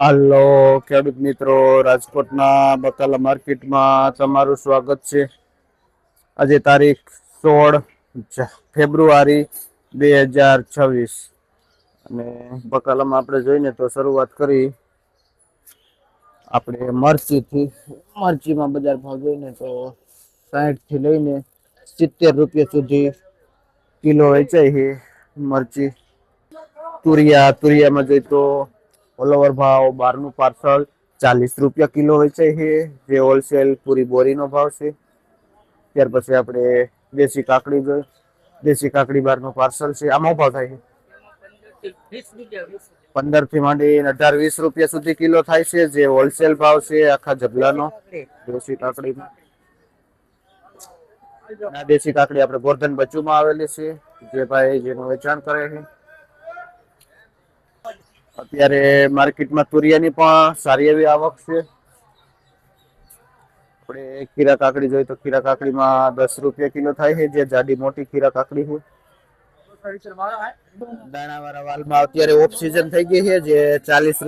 હાલો ખેડૂત મિત્રો, રાજકોટના બકાલા માર્કેટમાં તમારું સ્વાગત છે. આજે તારીખ 16 ફેબ્રુઆરી 2026 અને બકાલામાં આપણે જોઈને તો શરૂઆત કરી આપણે મરચીથી. મરચીમાં બજાર ભાવ જોઈને તો 60 થી લઈને 70 રૂપિયા સુધી કિલો વેચાય છે મરચી. તુરિયામાં જોઈએ તો ઓલ ભાવ 12નું પાર્સલ 40 રૂપિયા કિલો વેચાય છે, જે હોલસેલ પૂરી બોરીનો ભાવ છે. ત્યાર પછી આપણે દેશી કાકડી જોઈએ. દેશી કાકડી 12નું પાર્સલ છે. આમાં ભાવ થાય છે 15 થી માંડીને 18-20 રૂપિયા સુધી કિલો થાય છે, જે હોલસેલ ભાવ છે આખા જબલાનો દેશી કાકડીનો. દેશી કાકડી આપણે ગોરધન બચ્ચુમાં આવેલી છે, જે ભાઈ જેનું વેચાણ કરે છે. અત્યારે માર્કેટમાં તુરિયાની પણ સારી એવી આવક છે. આપણે ખીરા કાકડી જોઈએ તો ખીરા કાકડીમાં 10 રૂપિયા કિલો થાય છે, જે જાડી મોટી ખીરા કાકડી છે. દાણાવાળા વાલમાં અત્યારે ઓફ સીઝન થઈ ગઈ છે, જે 40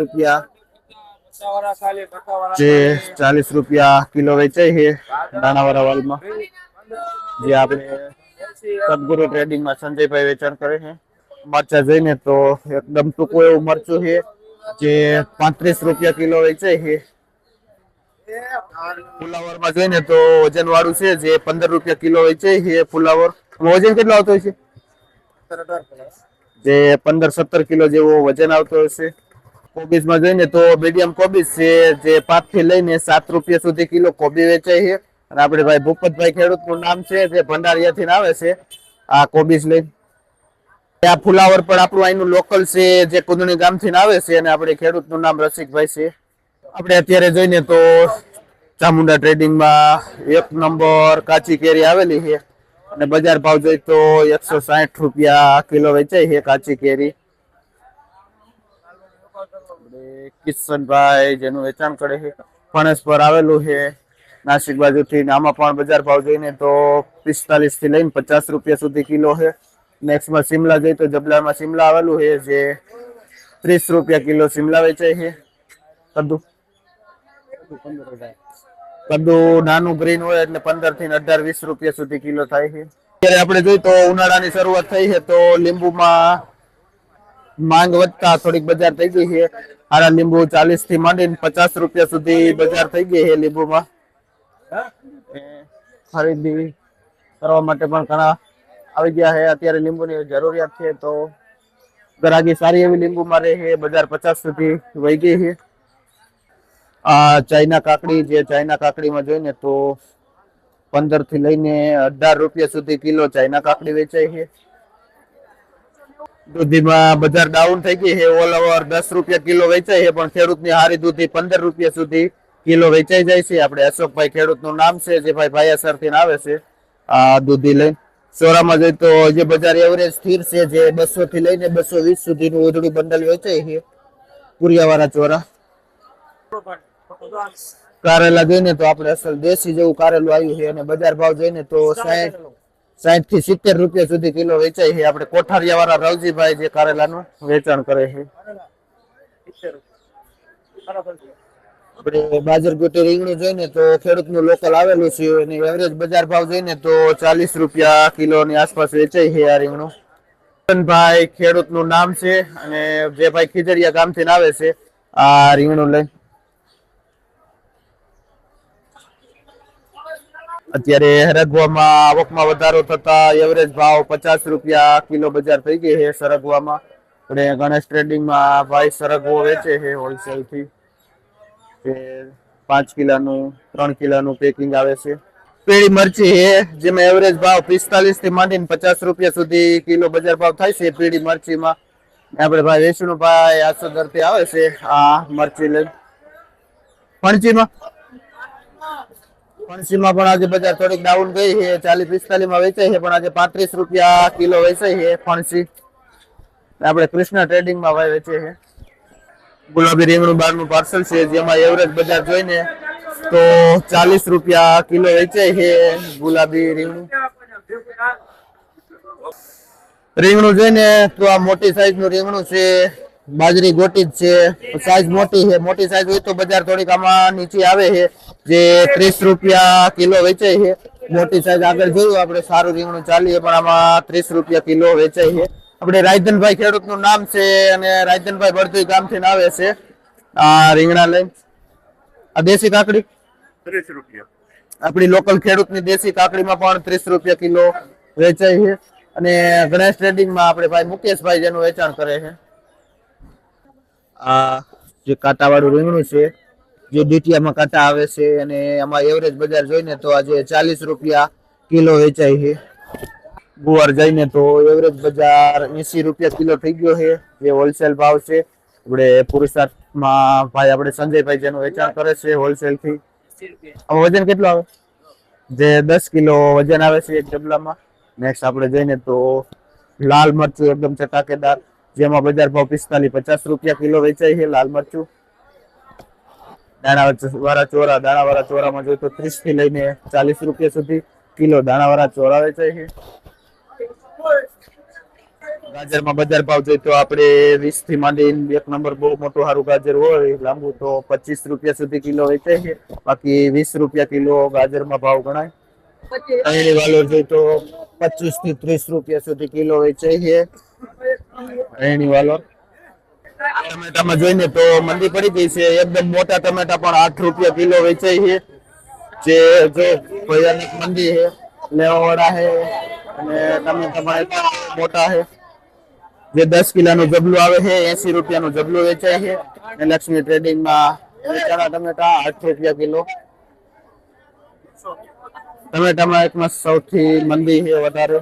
રૂપિયા કિલો વેચાય છે દાણાવાળા વાલમાં, જે આપણે સદગુરુ ટ્રેડિંગમાં સંજયભાઈ વેચાણ કરે છે. મરચા જોઈને તો એકદમ ટૂંકું એવું મરચું છે, જે 35 રૂપિયા કિલો વેચાય છે. ફુલાવરમાં જોઈને તો વજન વાળું છે, જે 15 રૂપિયા કિલો વેચાય છે. ફુલાવર વજન કેટલો આવતો હોય છે? જે 15-17 કિલો જેવો વજન આવતો હશે. કોબીજમાં જોઈને તો મીડિયમ કોબીજ છે, જે 5 થી લઈને 7 રૂપિયા સુધી કિલો કોબી વેચાય છે. અને આપણે ભાઈ ભૂપતભાઈ ખેડૂતનું નામ છે, જે ભંડારીયાથી આવે છે આ કોબીજ લઈને. આ ફુલાવર પણ આપણું અહીંનું લોકલ છે, જે કુંદણી ગામથી આવે છે, અને આપણે ખેડૂતનું નામ રસિકભાઈ છે. આપણે અત્યારે જોઈને તો ચામુંડા ટ્રેડિંગમાં 1 નંબર કાચી કેરી આવેલી છે, અને બજાર ભાવ જોઈએ તો 160 રૂપિયા કિલો વેચાય છે કાચી કેરી. કિશનભાઈ જેનું વેચાણ કરે છે, ફણસ પર આવેલું છે નાસિક બાજુથી. આમાં પણ બજાર ભાવ જોઈને તો 45 થી લઈને 50 રૂપિયા સુધી કિલો છે. નેક્સ્ટમાં શિમલા જોઈએ તો જબલામાં શિમલા આવેલું છે, જે 30 રૂપિયા કિલો શિમલા વેચાય છે. કદ્દુ નાનું ગ્રીન હોય એટલે 15 થી 18-20 રૂપિયા સુધી કિલો થાય છે. અત્યારે આપણે જોઈએ તો ઉનાળાની શરૂઆત થઈ છે, તો લીંબુમાં માંગ વધતા થોડીક બજાર થઈ ગઈ છે. આરા લીંબુ 40 થી માંડીને 50 રૂપિયા સુધી બજાર થઈ ગઈ છે લીંબુમાં. ખરીદી કરવા માટે પણ ઘણા આવી ગયા છે. અત્યારે લીંબુની જરૂરિયાત છે, તો ગ્રાહકી સારી એવી લીંબુમાં રહે છે. બજાર 50 સુધી વહી ગઈ છે. આ ચાઇના કાકડી, જે ચાઇના કાકડીમાં જોઈને તો 15 થી લઈને 18 રૂપિયા સુધી કિલો ચાઇના કાકડી વેચાય છે. દૂધીમાં બજાર ડાઉન થઈ ગઈ છે. ઓલ ઓવર 10 રૂપિયા કિલો વેચાય છે, પણ ખેડૂતની હારી દૂધી 15 રૂપિયા સુધી કિલો વેચાઈ જાય છે. આપણે અશોકભાઈ ખેડૂતનું નામ છે, જે ભાઈ ભાયાસર થી આવે છે આ દૂધી લઈને. ચોરામાં જોઈએ તો જે બજાર એવરેજ સ્થિર છે, જે 200 થી લઈને 220 સુધીનું ઓજળું બંડલ વેચાય છે પુરિયાવાળા ચોરા. કારેલા જોઈને તો આપણે અસલ દેશી જેવું કારેલું આવ્યું છે, અને બજાર ભાવ જોઈને તો 60 થી 70 રૂપિયા સુધી કિલો વેચાય છે. આપણે કોઠારિયા વાળા રવજીભાઈ જે કારેલાનું વેચાણ કરે છે. આપણે બાજરગોટી રીંગણું જોઈને તો ખેડૂતનું લોકલ આવેલું છે, અને એવરેજ બજાર ભાવ જોઈને તો 40 રૂપિયા કિલોની આસપાસ વેચાય છે આ રીંગણું. ભાઈ ખેડૂતનું નામ છે, અને જે ભાઈ ખીજડીયા ગામથી આવે છે આ રીંગણું લઈને. અત્યારે સરગવામાં આવકમાં વધારો થતા એવરેજ ભાવ 50 રૂપિયા કિલો બજાર થઈ ગઈ છે સરગવામાં. આપણે ગણેશ ટ્રેડિંગમાં ભાઈ સરગવો વેચે છે હોલસેલ થી. 5 કિલોનું 3 કિલોનું પેકિંગ આવે છે. પીળી મરચી છે, જેમાં એવરેજ ભાવ 45 થી માંડીને 50 રૂપિયા સુધી કિલો બજાર ભાવ થાય છે પીળી મરચીમાં. આપણે ભાઈ વિષ્ણુભાઈ આસોદર થી આવે છે આ મરચી લઈને. ફણચીમાં પણ આજે બજાર થોડીક ડાઉન ગઈ છે. 40-45 માં વેચાય છે, પણ આજે 35 રૂપિયા કિલો વેચાય છે ફણસી. આપણે કૃષ્ણ ટ્રેડિંગ માં ભાઈ વેચે છે. ગુલાબી રીંગણું 12નું પાર્સલ છે, જેમાં એવરેજ બજાર જોઈને તો 40 રૂપિયા કિલો વેચાય છે ગુલાબી રીંગણું. રીંગણું જોઈને તો આ મોટી સાઈઝ નું રીંગણું છે, બાજરી ગોટી જ છે, સાઈઝ મોટી છે, મોટી સાઈઝ હોય તો બજાર થોડીક આમાં નીચે આવે છે, જે 30 રૂપિયા કિલો વેચાય છે. મોટી સાઈઝ આગળ જોયું આપણે સારું રીંગણું ચાલીએ પણ આમાં 30 રૂપિયા કિલો વેચાય છે. આપણે રાયધનભાઈ ખેડૂતનું નામ છે અને રાયધનભાઈ બળદુઈ ગામથી આવે છે આ રીંગણા લઈને. આ દેશી કાકડી 30 રૂપિયા. આપણી લોકલ ખેડૂતની દેશી કાકડીમાં પણ 30 રૂપિયા કિલો વેચાય છે. અને ગણેશ ટ્રેડિંગમાં આપણે ભાઈ મુકેશભાઈ જેનું વેચાણ કરે છે. આ જે કાંટાવાળું રીંગણું છે, જે ડીટીયામાં કાંટા આવે છે અને આમાં એવરેજ બજાર જોઈને તો આજે 40 રૂપિયા કિલો વેચાય છે. ગુવાર જઈને તો એવરેજ બજાર 80 રૂપિયા કિલો થઈ ગયો છે, જે હોલસેલ ભાવ છે. આપણે પુરુષાર્થમાં ભાઈ આપણે સંજયભાઈ જેનું વેચાણ કરે છે હોલસેલ થી. વજન કેટલું આવે? જે 10 કિલો વજન આવે છે એક ડબલામાં. નેક્સ્ટ આપણે જઈને તો લાલ મરચું એકદમ ચટાકેદાર, જેમાં બજાર ભાવ 45-50 રૂપિયા કિલો વેચાય છે લાલ મરચું. દાણાવાળા ચોરા, દાણાવાળા ચોરામાં જોઈએ તો 30 થી લઈને 40 રૂપિયા સુધી કિલો દાણાવાળા ચોરા વેચાય છે. ગાજરમાં બજાર ભાવ જોઈએ તો આપણે 20 થી માંડીને એક નંબર બહુ મોટું સારું ગાજર હોય લાંબુ તો 25 રૂપિયા સુધી કિલો વેચાય છે. બાકી 20 રૂપિયા કિલો ગાજરમાં ભાવ ગણાય. અહીંની વાલોર જોઈએ તો 25 થી 30 રૂપિયા સુધી કિલો વેચાય છે. અહીંની વાલોર ટમેટામાં જોઈને તો મંદી પડી ગઈ છે. એકદમ મોટા ટમેટા પણ 8 રૂપિયા કિલો વેચાય છે. જે જો ભયાનક મંદી છે, લેવા વાળા છે અને ટમેટા પણ એકદમ મોટા છે. જે 10 કિલોનું જબલું આવે છે 80 રૂપિયાનું જબલું વેચાય છે. અને લક્ષ્મી ટ્રેડિંગમાં વેચાણા ટમેટા 8 રૂપિયા કિલો. ટમેટામાં એકમાં સૌથી મંદી છે વધારે.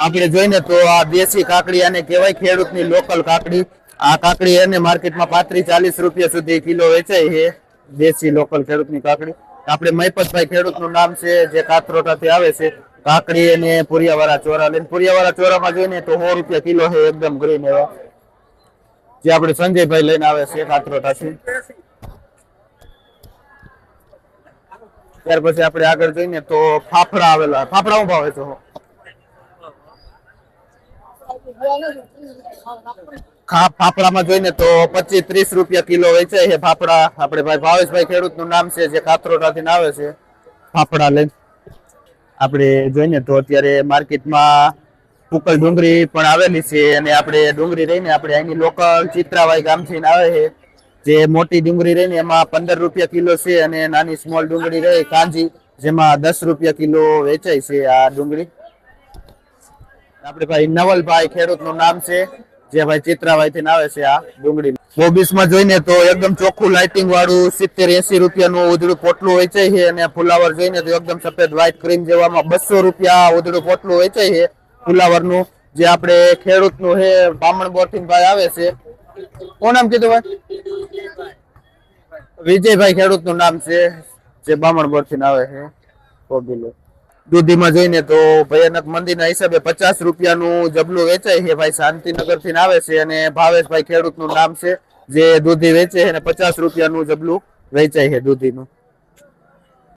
આપણે જોઈને તો આ દેશી કાકડી આને કહેવાય, ખેડૂતની લોકલ કાકડી. આ કાકડી એને માર્કેટમાં 35-40 રૂપિયા સુધી કિલો વેચાય છે, દેશી લોકલ ખેડૂતની કાકડી. આપણે મહિપતભાઈ ખેડૂતનું નામ છે, જે કાથરોટાથી આવે છે. કાકડી અને પુરિયાવાળા ચોરા લઈને, પુરિયાવાળા ચોરામાં જોઈને તો 100 રૂપિયા કિલો છે એકદમ ગ્રીન એવા, જે આપણે સંજયભાઈ લઈને આવે છે કાથરોટાથી. ત્યાર પછી આપણે આગળ જોઈને તો ફાફડા આવેલા. ફાફડા હું ભાવે છે? ફાફડામાં જોઈને તો 25-30 રૂપિયા કિલો વેચાય છે ફાફડા. આપણે ભાઈ ભાવેશભાઈ ખેડૂતનું નામ છે, જે કાથરોટાથી આવે છે ફાફડા લઈને. આપણે જોઈને તો અત્યારે માર્કેટમાં ફૂકલ ડુંગળી પણ આવેલી છે અને આપણે ડુંગળી રહીને આપણે અહીંની લોકલ ચિત્રાવાઈ ગામથી આવે છે. જે મોટી ડુંગળી રહીને એમાં 15 રૂપિયા કિલો છે અને નાની સ્મોલ ડુંગળી રહી કાંજી, જેમાં 10 રૂપિયા કિલો વેચાય છે આ ડુંગળી. આપણે ભાઈ નવલભાઈ ખેડૂતનું નામ છે, જે ભાઈ ચિત્રાવાઈ થી આવે છે આ ડુંગળી. કોબીસમાં જોઈને તો એકદમ ચોખ્ખું લાઇટિંગ વાળું 70-80 રૂપિયાનું ઉધડું પોટલું વેચાય છે. અને ફુલાવર જોઈને તો એકદમ સફેદ વ્હાઈટ ક્રીમ જેવામાં 200 રૂપિયા ઉધડું પોટલું વેચાય છે ફુલાવરનું, જે આપણે ખેડૂતનું છે બામણ બોરથી ભાઈ આવે છે. કોણ નામ કીધું ભાઈ? વિજયભાઈ ખેડૂતનું નામ છે, જે બામણ બોરથી આવે છે કોબીલો. દૂધીમાં જોઈને તો ભયાનક મંદીના હિસાબે 50 રૂપિયાનું જબલું વેચાય છે, ભાઈ શાંતિનગર થી આવે છે. અને ભાવેશભાઈ ખેડૂતનું નામ છે, જે દૂધી વેચે છે અને 50 રૂપિયાનું જબલું વેચાય છે દૂધીનું.